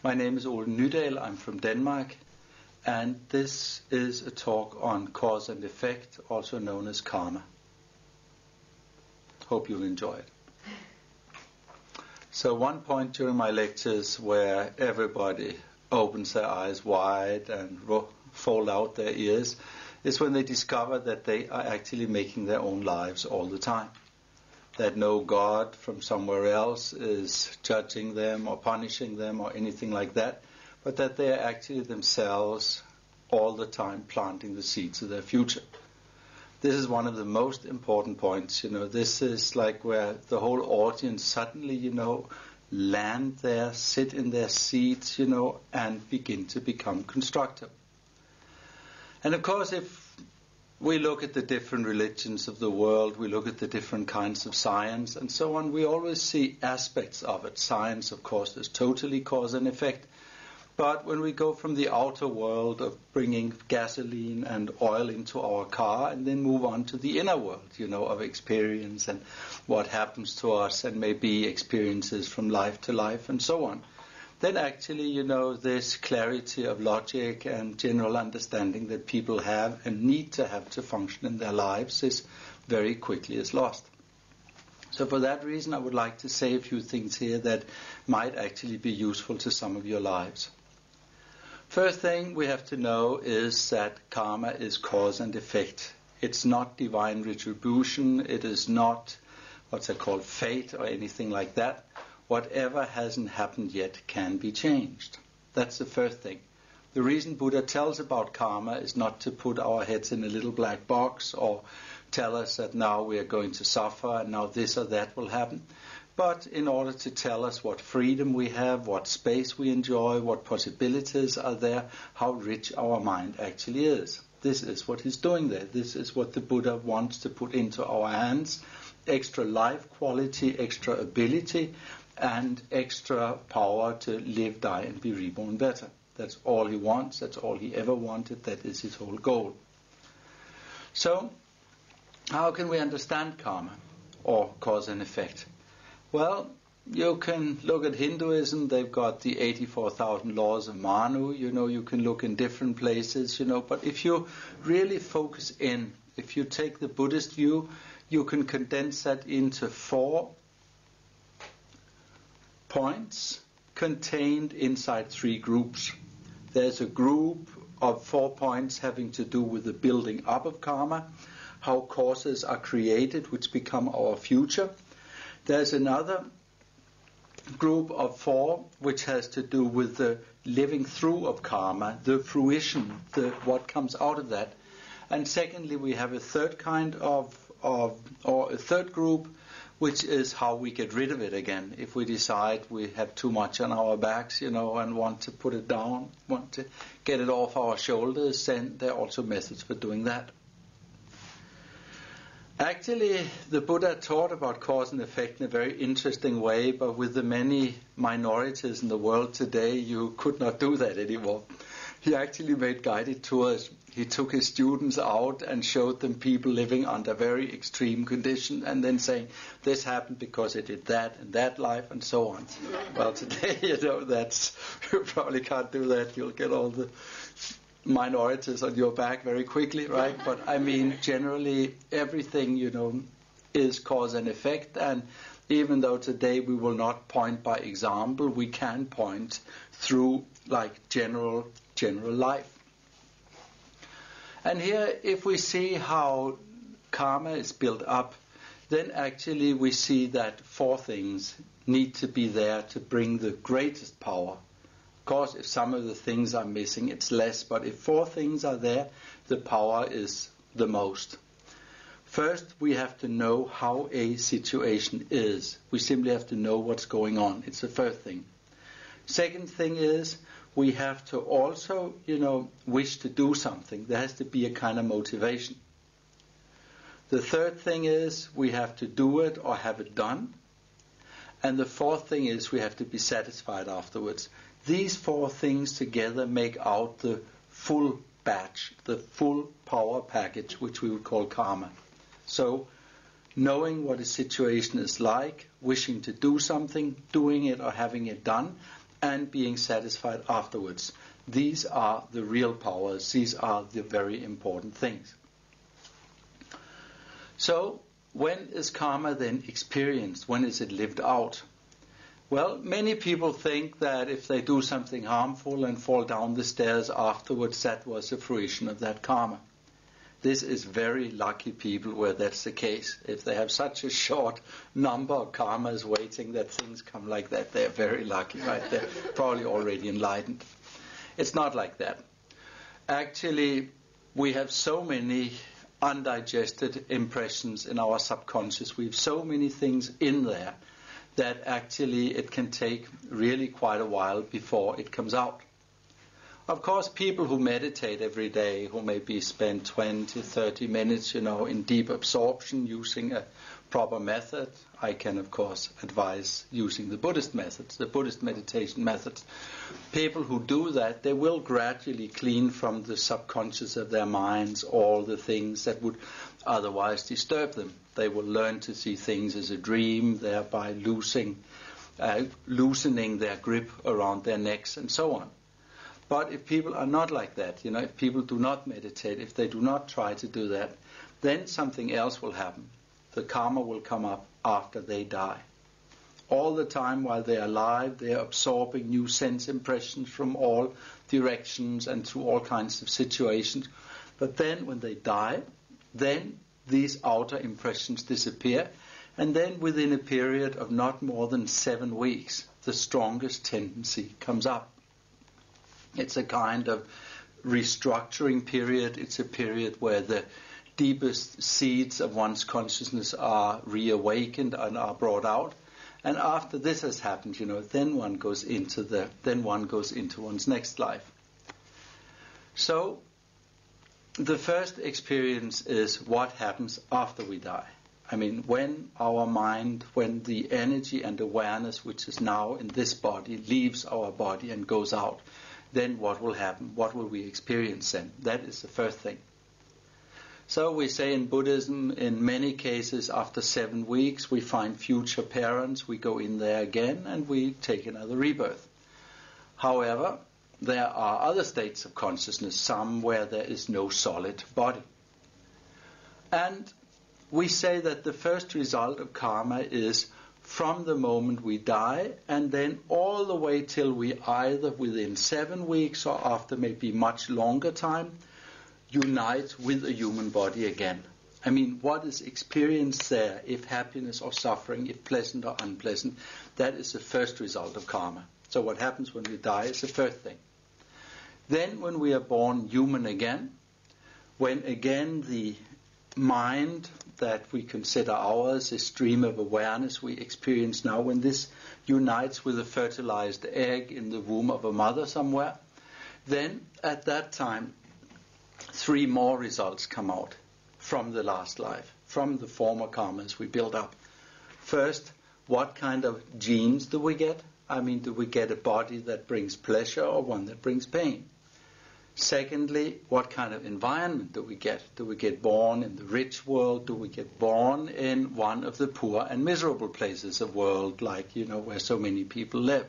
My name is Ole Nydahl, I'm from Denmark, and this is a talk on cause and effect, also known as karma. Hope you'll enjoy it. So one point during my lectures where everybody opens their eyes wide and fold out their ears is when they discover that they are actually making their own lives all the time. That no God from somewhere else is judging them or punishing them or anything like that, but that they are actually themselves all the time planting the seeds of their future. This is one of the most important points. This is like where the whole audience suddenly, land there, sit in their seats, and begin to become constructive. And of course, if we look at the different religions of the world, we look at the different kinds of science and so on, we always see aspects of it. Science, of course, is totally cause and effect. But when we go from the outer world of bringing gasoline and oil into our car and then move on to the inner world, of experience and what happens to us and maybe experiences from life to life and so on, then actually, this clarity of logic and general understanding that people have and need to have to function in their lives is very quickly is lost. So for that reason, I would like to say a few things here that might actually be useful to some of your lives. First thing we have to know is that karma is cause and effect. It's not divine retribution. It is not what's called fate or anything like that. Whatever hasn't happened yet can be changed. That's the first thing. The reason Buddha tells about karma is not to put our heads in a little black box or tell us that now we are going to suffer and now this or that will happen, but in order to tell us what freedom we have, what space we enjoy, what possibilities are there, how rich our mind actually is. This is what he's doing there. This is what the Buddha wants to put into our hands. Extra life quality, extra ability, and extra power to live, die, and be reborn better. That's all he wants. That's all he ever wanted. That is his whole goal. So, how can we understand karma or cause and effect? Well, you can look at Hinduism. They've got the 84,000 laws of Manu. You can look in different places, But if you really focus in, if you take the Buddhist view, you can condense that into 4 points contained inside 3 groups. There's a group of 4 points having to do with the building up of karma, how causes are created which become our future. There's another group of 4 which has to do with the living through of karma, the fruition, what comes out of that. And secondly, we have a third kind or a third group, which is how we get rid of it again. If we decide we have too much on our backs, and want to put it down, want to get it off our shoulders, then there are also methods for doing that. Actually, the Buddha taught about cause and effect in a very interesting way, but with the many minorities in the world today, you could not do that anymore. He actually made guided tours. He took his students out and showed them people living under very extreme conditions and then saying, this happened because it did that in that life and so on. Well, today, that's you probably can't do that. You'll get all the minorities on your back very quickly, right? But I mean, generally, everything, is cause and effect. And even though today we will not point by example, we can point through like general life. And here, if we see how karma is built up, then actually we see that 4 things need to be there to bring the greatest power. Of course, if some of the things are missing, it's less, but if 4 things are there, the power is the most. First, we have to know how a situation is. We simply have to know what's going on. It's the first thing. Second thing is, we have to also, wish to do something. There has to be a kind of motivation. The third thing is, we have to do it or have it done. And the fourth thing is, we have to be satisfied afterwards. These 4 things together make out the full batch, the full power package, which we would call karma. So, knowing what a situation is like, wishing to do something, doing it or having it done, and being satisfied afterwards. These are the real powers. These are the very important things. So, when is karma then experienced? When is it lived out? Well, many people think that if they do something harmful and fall down the stairs afterwards, that was the fruition of that karma. This is very lucky people where that's the case. If they have such a short number of karmas waiting that things come like that, they're very lucky, right? They're probably already enlightened. It's not like that. Actually, we have so many undigested impressions in our subconscious. We have so many things in there that actually it can take really quite a while before it comes out. Of course, people who meditate every day, who maybe spend 20, 30 minutes, in deep absorption using a proper method, I can, of course, advise using the Buddhist methods, the Buddhist meditation methods. People who do that, they will gradually clean from the subconscious of their minds all the things that would otherwise disturb them. They will learn to see things as a dream, thereby loosening their grip around their necks and so on. But if people are not like that, if people do not meditate, if they do not try to do that, then something else will happen. The karma will come up after they die. All the time while they are alive, they are absorbing new sense impressions from all directions and through all kinds of situations. But then when they die, then these outer impressions disappear, and then within a period of not more than 7 weeks, the strongest tendency comes up. It's a kind of restructuring period. It's a period where the deepest seeds of one's consciousness are reawakened and are brought out. And after this has happened, then one goes into one's next life. So the first experience is what happens after we die. When our mind, when the energy and awareness which is now in this body leaves our body and goes out, then what will happen? What will we experience then? That is the first thing. So we say in Buddhism, in many cases, after 7 weeks, we find future parents, we go in there again, and we take another rebirth. However, there are other states of consciousness, some where there is no solid body. And we say that the first result of karma is from the moment we die, and then all the way till we either within 7 weeks or after maybe much longer time, unite with a human body again. What is experienced there, if happiness or suffering, if pleasant or unpleasant, that is the first result of karma. So what happens when we die is the first thing. Then when we are born human again, when again the mind that we consider ours, this stream of awareness we experience now, when this unites with a fertilized egg in the womb of a mother somewhere, then at that time 3 more results come out from the last life, from the former karmas we build up. First, what kind of genes do we get? Do we get a body that brings pleasure or one that brings pain? Secondly, what kind of environment do we get? Do we get born in the rich world? Do we get born in one of the poor and miserable places of the world, like, where so many people live?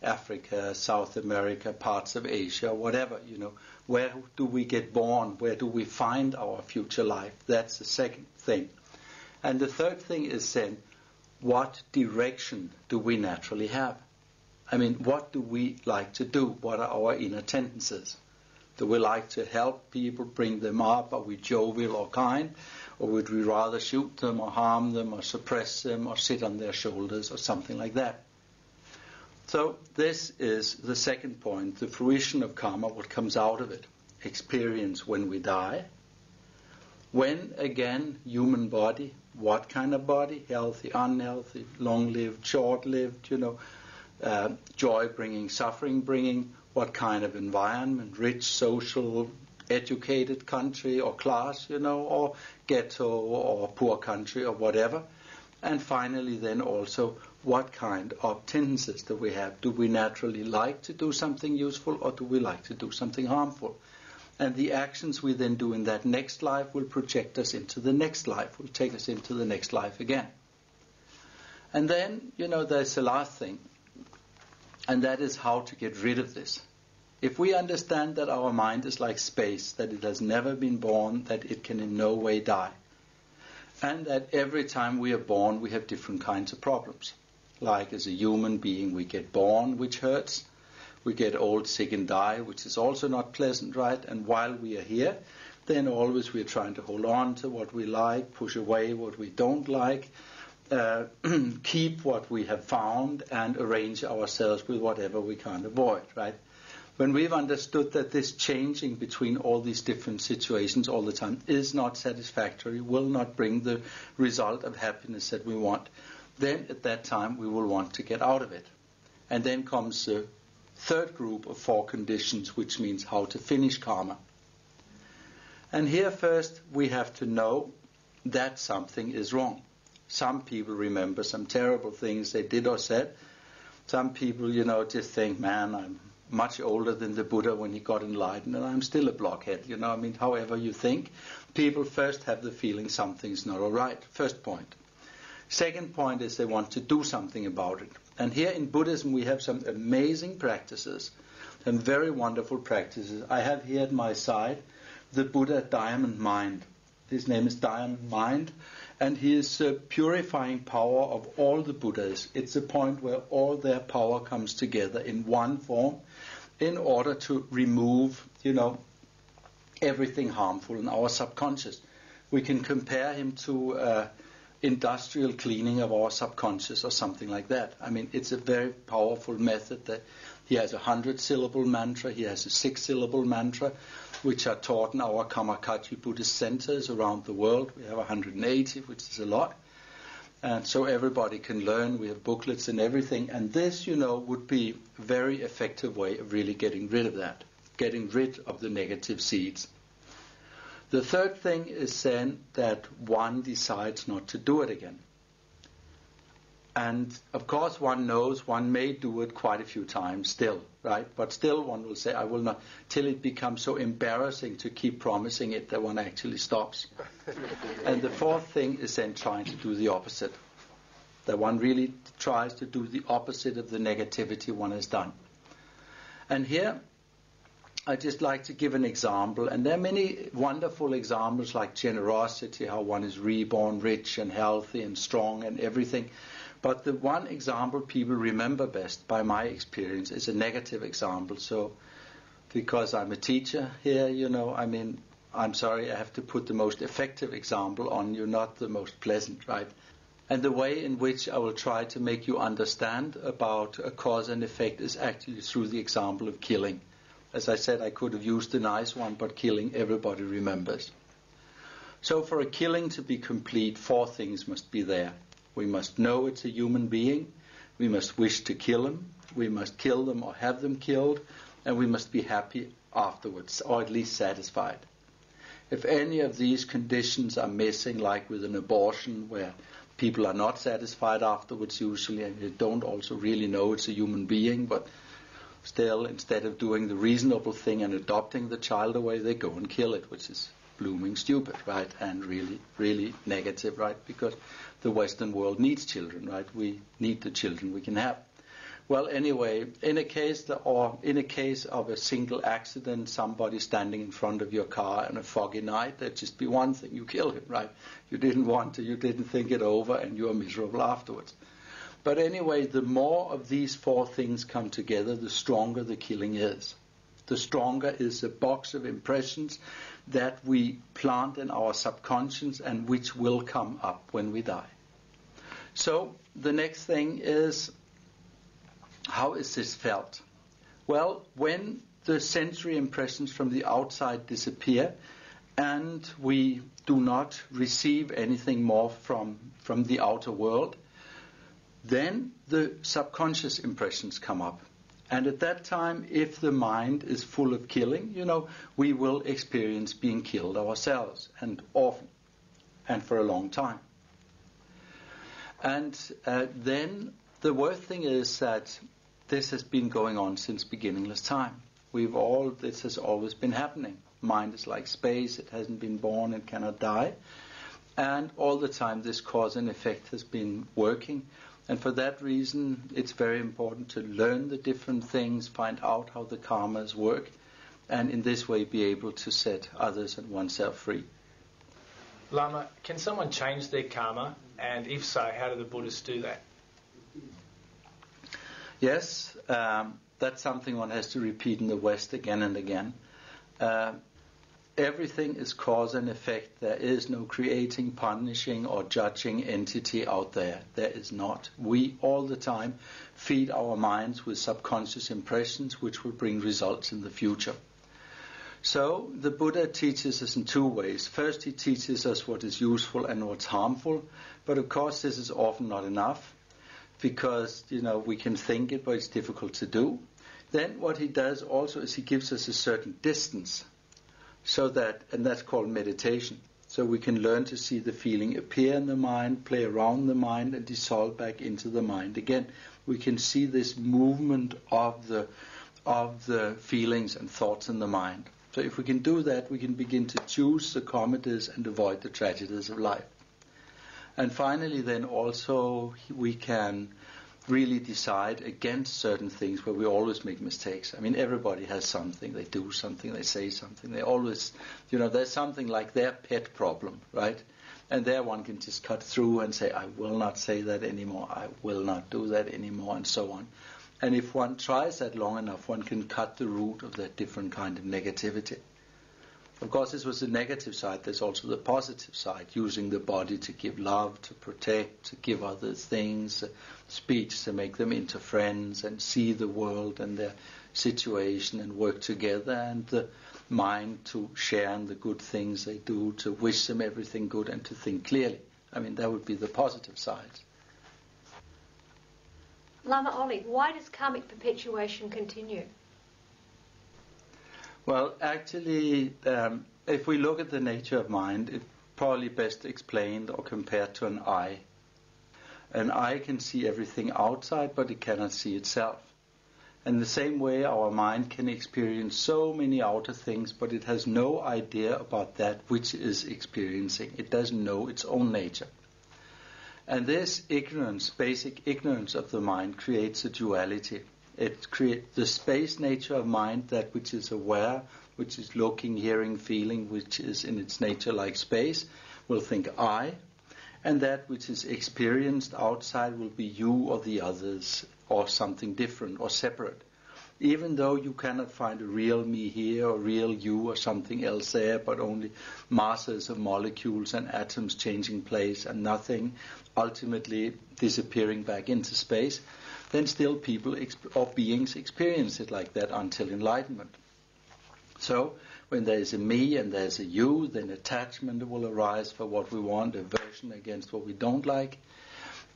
Africa, South America, parts of Asia, whatever, Where do we get born? Where do we find our future life? That's the second thing. And the third thing is then, what direction do we naturally have? What do we like to do? What are our inner tendencies? Do we like to help people, bring them up? Are we jovial or kind? Or would we rather shoot them or harm them or suppress them or sit on their shoulders or something like that? So this is the second point, the fruition of karma, what comes out of it. Experience when we die. When, again, human body, what kind of body? Healthy, unhealthy, long-lived, short-lived, joy-bringing, suffering-bringing. What kind of environment? Rich, social, educated country or class, or ghetto or poor country or whatever. And finally then also, what kind of tendencies do we have? Do we naturally like to do something useful, or do we like to do something harmful? And the actions we then do in that next life will project us into the next life, will take us into the next life again. And then, there's the last thing. And that is how to get rid of this. If we understand that our mind is like space, that it has never been born, that it can in no way die, and that every time we are born we have different kinds of problems. Like as a human being we get born, which hurts, we get old, sick and die, which is also not pleasant, right? And while we are here, then always we are trying to hold on to what we like, push away what we don't like, keep what we have found, and arrange ourselves with whatever we can't avoid, right? When we've understood that this changing between all these different situations all the time is not satisfactory, will not bring the result of happiness that we want, then at that time we will want to get out of it. And then comes the third group of 4 conditions, which means how to finish karma. And here first we have to know that something is wrong. Some people remember some terrible things they did or said. Some people, just think, man, I'm much older than the Buddha when he got enlightened, and I'm still a blockhead. However you think, people first have the feeling something's not all right. First point. Second point is they want to do something about it. And here in Buddhism we have some amazing practices, some very wonderful practices. I have here at my side the Buddha Diamond Mind. His name is Diamond Mind, and he is purifying power of all the Buddhas. It's a point where all their power comes together in one form in order to remove, everything harmful in our subconscious. We can compare him to industrial cleaning of our subconscious or something like that. I mean, it's a very powerful method. That he has a 100-syllable mantra, he has a 6-syllable mantra, which are taught in our Kamakachi Buddhist centers around the world. We have 180, which is a lot. And so everybody can learn. We have booklets and everything. And this, would be a very effective way of really getting rid of that, getting rid of the negative seeds. The third thing is then that one decides not to do it again. And of course one knows one may do it quite a few times still, right? But still one will say, I will not, till it becomes so embarrassing to keep promising it that one actually stops. And the fourth thing is then trying to do the opposite. That one really tries to do the opposite of the negativity one has done. And here I'd just like to give an example, and there are many wonderful examples like generosity, how one is reborn rich and healthy and strong and everything. But the one example people remember best, by my experience, is a negative example. So, because I'm a teacher here, I'm sorry, I have to put the most effective example on you, not the most pleasant, right? And the way in which I will try to make you understand about a cause and effect is actually through the example of killing. As I said, I could have used a nice one, but killing everybody remembers. So for a killing to be complete, 4 things must be there. We must know it's a human being, we must wish to kill him, we must kill them or have them killed, and we must be happy afterwards, or at least satisfied. If any of these conditions are missing, like with an abortion, where people are not satisfied afterwards usually, and they don't also really know it's a human being, but still, instead of doing the reasonable thing and adopting the child away, they go and kill it, which is blooming stupid, right? And really, really negative, right? Because the Western world needs children, right? We need the children we can have. Well, anyway, in a case of a single accident, somebody standing in front of your car on a foggy night, there'd just be one thing: you kill him, right? You didn't want to, you didn't think it over, and you are miserable afterwards. But anyway, the more of these 4 things come together, the stronger the killing is. The stronger is the box of impressions that we plant in our subconscious and which will come up when we die. So the next thing is, how is this felt? Well, when the sensory impressions from the outside disappear and we do not receive anything more from the outer world, then the subconscious impressions come up. And at that time, if the mind is full of killing, we will experience being killed ourselves, and often, and for a long time. And then the worst thing is that this has been going on since beginningless time. This has always been happening. Mind is like space, it hasn't been born, it cannot die. And all the time this cause and effect has been working. And for that reason, it's very important to learn the different things, find out how the karmas work, and in this way be able to set others and oneself free. Lama, can someone change their karma? And if so, how do the Buddhists do that? Yes, that's something one has to repeat in the West again and again. Everything is cause and effect. There is no creating, punishing, or judging entity out there. There is not. We all the time feed our minds with subconscious impressions which will bring results in the future. So the Buddha teaches us in two ways. First, he teaches us what is useful and what's harmful. But of course, this is often not enough because, we can think it, but it's difficult to do. Then what he does also is he gives us a certain distance. And that's called meditation. So we can learn to see the feeling appear in the mind, play around the mind, and dissolve back into the mind again. We can see this movement of the feelings and thoughts in the mind. So if we can do that, we can begin to choose the comedies and avoid the tragedies of life. And finally, then also we can really decide against certain things where we always make mistakes. I mean, everybody has something. They do something, they say something. They always, there's something like their pet problem, right? And there one can just cut through and say, I will not say that anymore. I will not do that anymore, and so on. And if one tries that long enough, one can cut the root of that different kind of negativity. Of course, this was the negative side. There's also the positive side, using the body to give love, to protect, to give others things, speech to make them into friends and see the world and their situation and work together, and the mind to share in the good things they do, to wish them everything good and to think clearly. I mean, that would be the positive side. Lama Ole, why does karmic perpetuation continue? Well, actually, if we look at the nature of mind, it's probably best explained or compared to an eye. An eye can see everything outside, but it cannot see itself. In the same way, our mind can experience so many outer things, but it has no idea about that which is experiencing. It doesn't know its own nature. And this ignorance, basic ignorance of the mind, creates a duality. It creates the space nature of mind, that which is aware, which is looking, hearing, feeling, which is in its nature like space, will think I. And that which is experienced outside will be you or the others, or something different or separate. Even though you cannot find a real me here or real you or something else there, but only masses of molecules and atoms changing place and nothing ultimately disappearing back into space, then still people or beings experience it like that until enlightenment. So when there is a me and there is a you, then attachment will arise for what we want, aversion against what we don't like.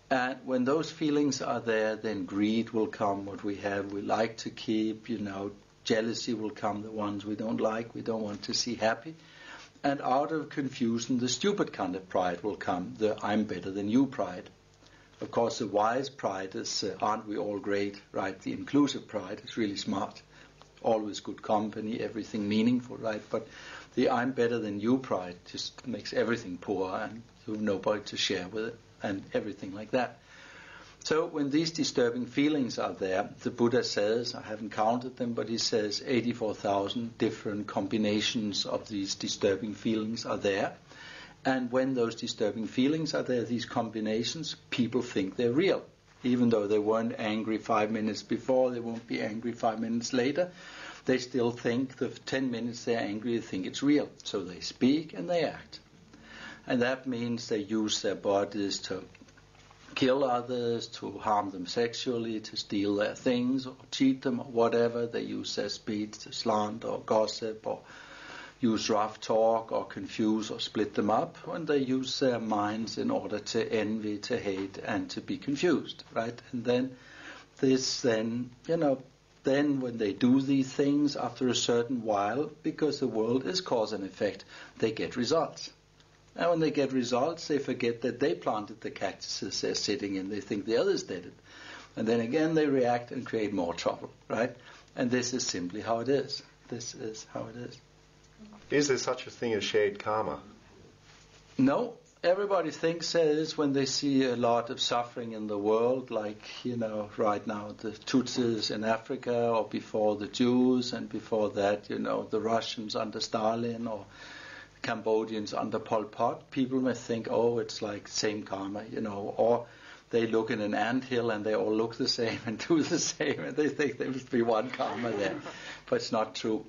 And when those feelings are there, then greed will come, what we have, we like to keep, jealousy will come, the ones we don't like, we don't want to see happy. And out of confusion, the stupid kind of pride will come, the I'm better than you pride. Of course, the wise pride is, aren't we all great, right? The inclusive pride is really smart. Always good company, everything meaningful, right? But the I'm better than you pride just makes everything poor and you have nobody to share with it and everything like that. So when these disturbing feelings are there, the Buddha says, I haven't counted them, but he says 84,000 different combinations of these disturbing feelings are there. And when those disturbing feelings are there, these combinations, people think they're real. Even though they weren't angry 5 minutes before, they won't be angry 5 minutes later. They still think the 10 minutes they're angry, they think it's real. So they speak and they act. And that means they use their bodies to kill others, to harm them sexually, to steal their things, or cheat them, or whatever. They use their speech to slander or gossip, or use rough talk, or confuse or split them up. And they use their minds in order to envy, to hate, and to be confused, right? And then then when they do these things, after a certain while, because the world is cause and effect, they get results. And when they get results, they forget that they planted the cactuses they're sitting in. They think the others did it. And then again they react and create more trouble, right? And this is simply how it is. This is how it is. Is there such a thing as shared karma? No, everybody thinks is when they see a lot of suffering in the world, like, right now the Tutsis in Africa, or before the Jews, and before that, the Russians under Stalin, or Cambodians under Pol Pot, people may think, oh, it's like same karma, or they look in an anthill and they all look the same and do the same, and they think there must be one karma there. But it's not true.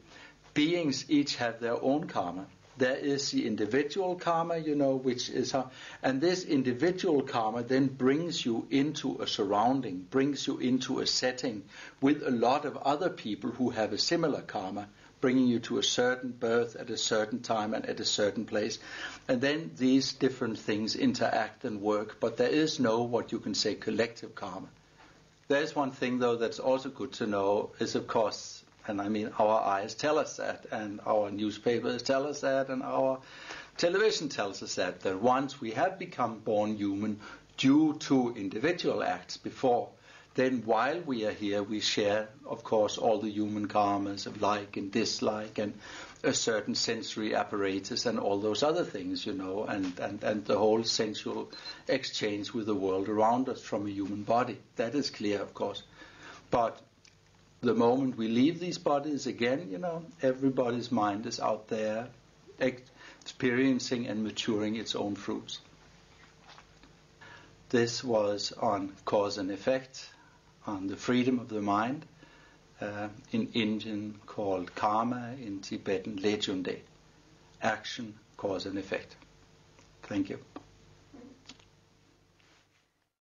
Beings each have their own karma. There is the individual karma, which is how, and this individual karma then brings you into a surrounding, brings you into a setting with a lot of other people who have a similar karma, bringing you to a certain birth at a certain time and at a certain place. And then these different things interact and work, but there is no, what you can say, collective karma. There is one thing, though, that's also good to know, is, of course, and I mean, our eyes tell us that, and our newspapers tell us that, and our television tells us that once we have become born human due to individual acts before, then while we are here, we share, of course, all the human karmas of like and dislike, and a certain sensory apparatus, and all those other things, and the whole sensual exchange with the world around us from a human body. That is clear, of course. But the moment we leave these bodies again, everybody's mind is out there experiencing and maturing its own fruits. This was on cause and effect, on the freedom of the mind, in Indian called karma, in Tibetan lejunde, action, cause and effect. Thank you.